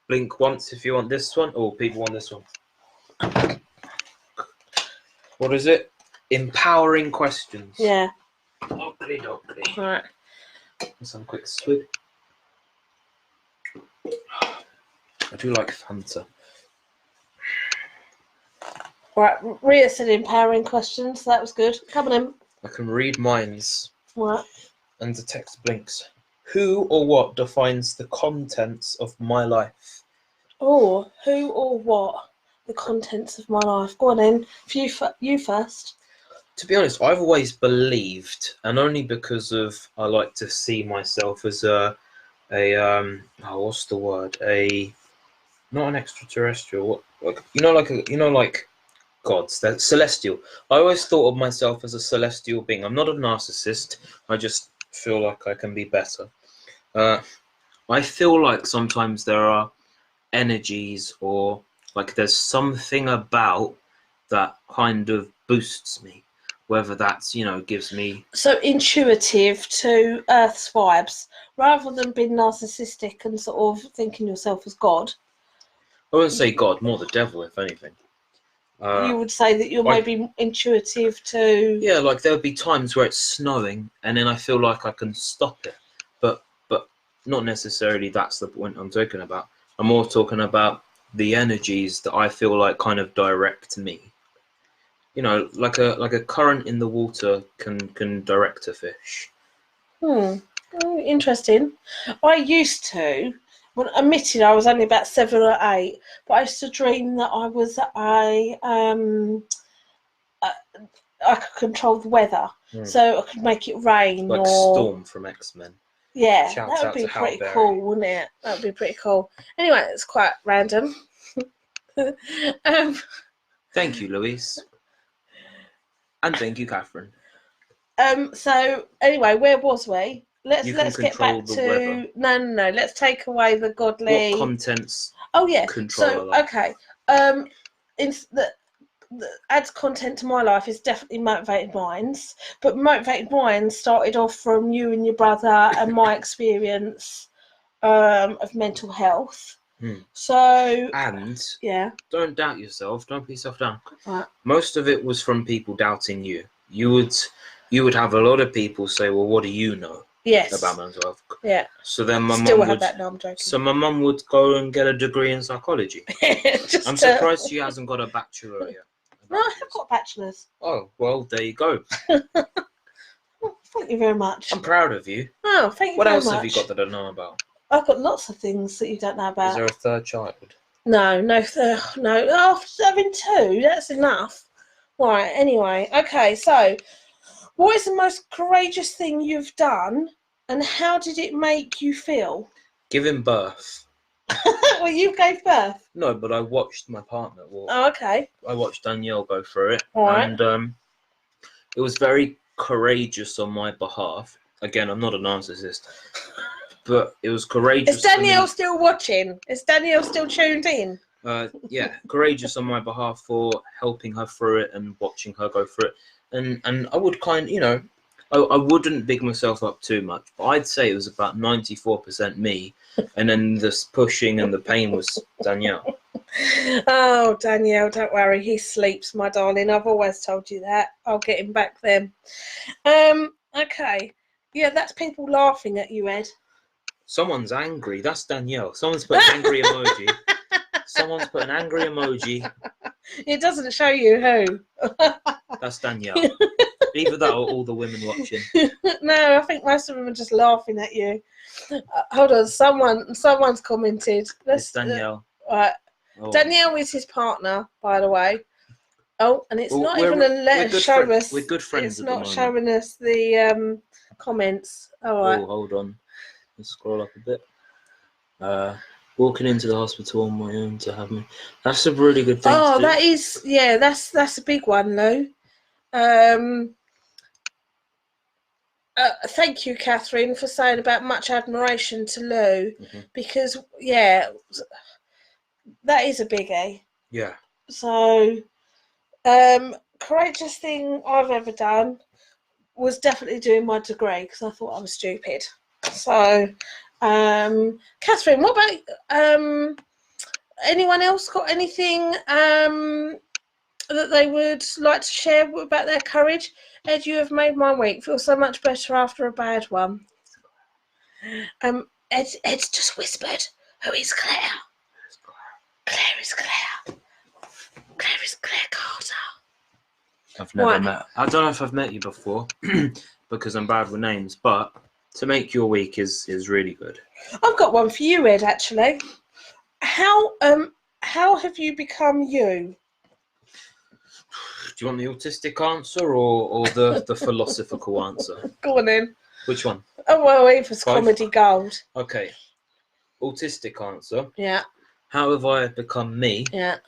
Blink once if you want this one. Oh, people want this one. What is it? Empowering questions. Yeah. Okay. Right. Let's have a quick swig. I do like Fanta. Right. Ria said empowering questions. So that was good. Come on in. I can read minds. What? And the text blinks. Who or what defines the contents of my life? Oh, who or what? The contents of my life. Go on in. You first. To be honest, I've always believed, and only because of I like to see myself as what's the word? Not an extraterrestrial. Like gods. They're celestial. I always thought of myself as a celestial being. I'm not a narcissist. I just feel like I can be better. I feel like sometimes there are energies, or like there's something about that kind of boosts me, whether that's gives me So intuitive to Earth's vibes, rather than being narcissistic and sort of thinking yourself as God. I wouldn't say God, more the devil, if anything. You would say that you're maybe intuitive to. Yeah, like there'll be times where it's snowing and then I feel like I can stop it, but not necessarily that's the point I'm talking about. I'm more talking about the energies that I feel like kind of direct me. Like a current in the water can direct a fish. Interesting. I used to. Well, admitted I was only about 7 or 8, but I used to dream that I was I could control the weather, so I could make it rain. Like Storm from X-Men. Yeah, Shout that would out be to pretty Hal cool, Berry. wouldn't it? That would be pretty cool. Anyway, it's quite random. Thank you, Louise. And thank you, Catherine. So anyway, where was we? Let's get back the to weather. No. Let's take away the godly. What contents? Oh yeah. Control So okay. The adds content to my life is definitely Motivated Minds, but Motivated Minds started off from you and your brother and my experience of mental health. So yeah, don't doubt yourself. Don't put yourself down. Right. Most of it was from people doubting you. You would have a lot of people say, "Well, what do you know?" Yes. About mental health. Yeah. So then my mum would. That. No, I'm joking. So my mum would go and get a degree in psychology. I'm surprised she hasn't got a bachelor yet. No, I have got a bachelor's. Oh, well, there you go. Oh, thank you very much. I'm proud of you. Oh, thank you What very else much. have you got that I know about? I've got lots of things that you don't know about. Is there a third child? No. After having two, that's enough. Right, anyway. Okay, so what is the most courageous thing you've done and how did it make you feel? Giving birth. Well, you gave birth. No, but I watched my partner walk. Oh, okay. I watched Danielle go through it. All right. And it was very courageous on my behalf. Again, I'm not a narcissist. But it was courageous. Is Danielle still watching? Is Danielle still tuned in? Yeah, courageous on my behalf for helping her through it and watching her go through it. And I would I wouldn't big myself up too much, but I'd say it was about 94% me, and then this pushing and the pain was Danielle. Oh, Danielle, don't worry. He sleeps, my darling. I've always told you that. I'll get him back then. Okay. Yeah, that's people laughing at you, Ed. Someone's angry. That's Danielle. Someone's put an angry emoji. Someone's put an angry emoji. It doesn't show you who. That's Danielle. Either that or all the women watching. No, I think most of them are just laughing at you. Hold on, someone's commented. It's Danielle. Right. Oh. Danielle is his partner, by the way. Oh, and it's not even a letter showing us. We're good friends. It's at not the moment. showing us the comments. All right. Oh, hold on. Let's scroll up a bit. Walking into the hospital on my own to have me. That's a really good thing. Oh, to do. that is, yeah, that's a big one, Lou. Thank you, Catherine, for saying about much admiration to Lou, because yeah, that is a biggie. Yeah. So, courageous thing I've ever done was definitely doing my degree because I thought I was stupid. So, Catherine, what about anyone else got anything that they would like to share about their courage? Ed, you have made my week feel so much better after a bad one. Ed's just whispered, who is Claire? Claire is Claire. Claire is Claire Carter. I've never met. I don't know if I've met you before because I'm bad with names, but to make your week is really good. I've got one for you, Ed, actually. How have you become you? Do you want the autistic answer or the philosophical answer? Go on in. Which one? Oh, well, it was comedy gold. Okay. Autistic answer. Yeah. How have I become me? Yeah.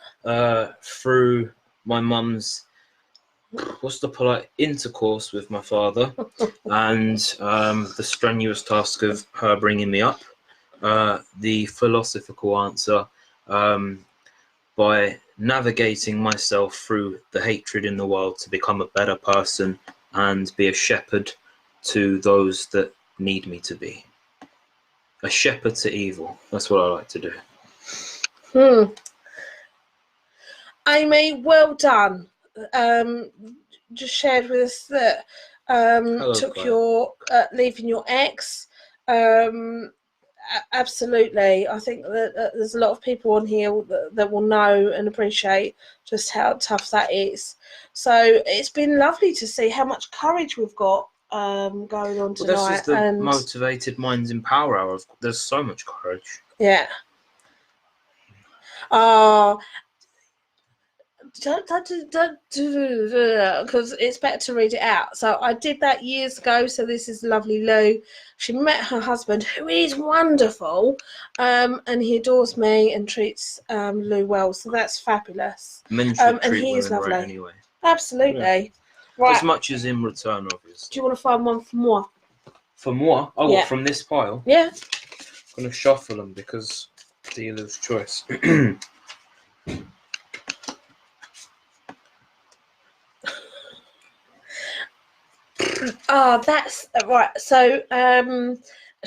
Through my mum's, what's the polite, intercourse with my father and the strenuous task of her bringing me up. The philosophical answer, by navigating myself through the hatred in the world to become a better person and be a shepherd to those that need me to be. A shepherd to evil. That's what I like to do. Amy, well done. Just shared with us that took Claire. your leaving your ex. Absolutely. I think that there's a lot of people on here that will know and appreciate just how tough that is. So it's been lovely to see how much courage we've got going on tonight. Well, this is the Motivated Minds in Power Hour. There's so much courage. Yeah. Because it's better to read it out. So I did that years ago. So this is lovely Lou. She met her husband, who is wonderful, and he adores me and treats Lou well. So that's fabulous. Men should and treat he is women lovely. right anyway. Absolutely. Yeah. Right. As much as in return, obviously. Do you want to find one for more? For more? Oh, yeah. What, from this pile? Yeah. I'm going to shuffle them because dealer's choice. That's right. So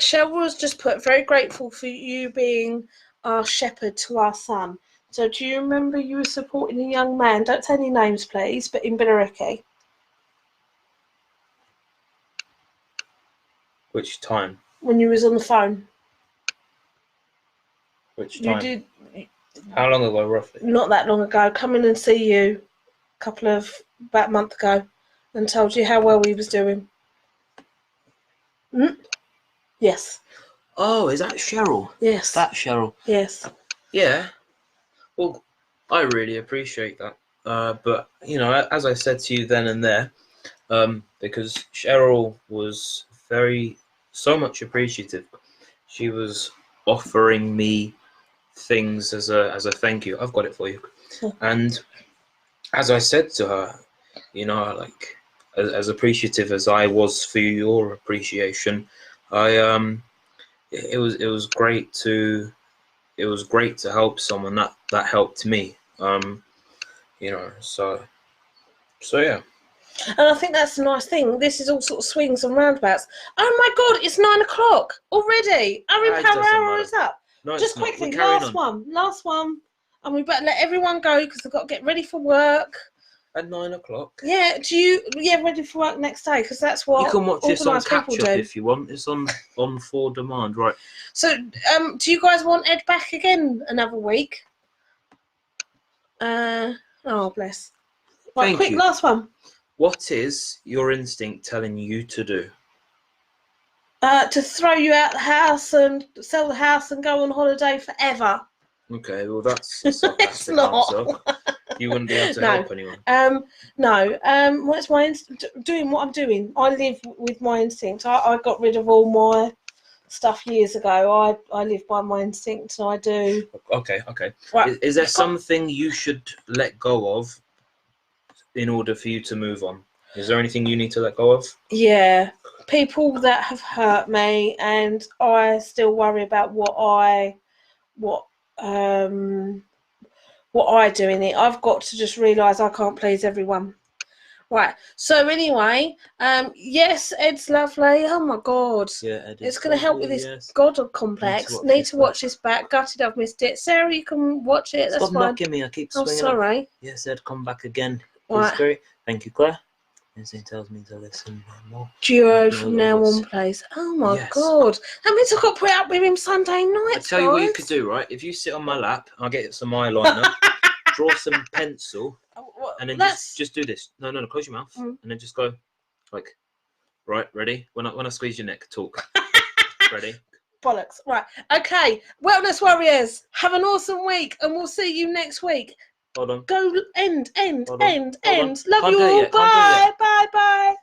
Cheryl was just put, very grateful for you being our shepherd to our son. So do you remember you were supporting a young man, don't say any names please, but in Billericay? Which time? When you was on the phone. Which time? You did. How long ago, roughly? Not that long ago. Come in and see you. about a month ago and told you how well he was doing. Yes. Oh, is that Cheryl? Yes. That Cheryl. Yes. Yeah. Well, I really appreciate that. But as I said to you then and there, because Cheryl was so much appreciative. She was offering me things as a thank you. I've got it for you. And as I said to her, like as appreciative as I was for your appreciation, it was great to help someone that helped me. So yeah. And I think that's a nice thing. This is all sort of swings and roundabouts. Oh my God, it's 9 o'clock already. Our It power doesn't hour matter. is up. No, Just it's not. quickly, We're carrying last one. And we better let everyone go because they've got to get ready for work. At 9 o'clock. Yeah, ready for work next day? Because that's what you can watch this on organised people catch up do. if you want. It's on for demand, right? So, do you guys want Ed back again another week? Oh, bless. Right, Thank quick, you. last one. What is your instinct telling you to do? To throw you out the house and sell the house and go on holiday forever. Okay, well that's a sarcastic not. answer. You wouldn't be able to help anyone. No. What's my doing? What I'm doing? I live with my instinct. I got rid of all my stuff years ago. I live by my instinct, and I do. Okay. Right. Is there something you should let go of in order for you to move on? Is there anything you need to let go of? Yeah, people that have hurt me, and I still worry about what I do in it. I've got to just realise I can't please everyone. Right. So anyway, yes, Ed's lovely. Oh my God. Yeah, Ed is it's going to help with lovely, this yes. God complex. Need to watch this back. Gutted I've missed it. Sarah, you can watch it. That's Stop fine. knocking me. I keep swinging. Oh, sorry. Up. Yes, Ed, come back again. Right. Great. Thank you, Claire. Instinct tells me to listen more. Duo from now on, please. Oh my God. That means I've got to put up with him Sunday nights. I'll tell you what you could do, right? If you sit on my lap, I'll get some eyeliner, draw some pencil, and then just do this. No, close your mouth, and then just go like, right, ready? When I squeeze your neck, talk. Ready? Bollocks. Right. Okay. Wellness Warriors, have an awesome week, and we'll see you next week. Hold on. Go end. Hold on. Love you all. Bye.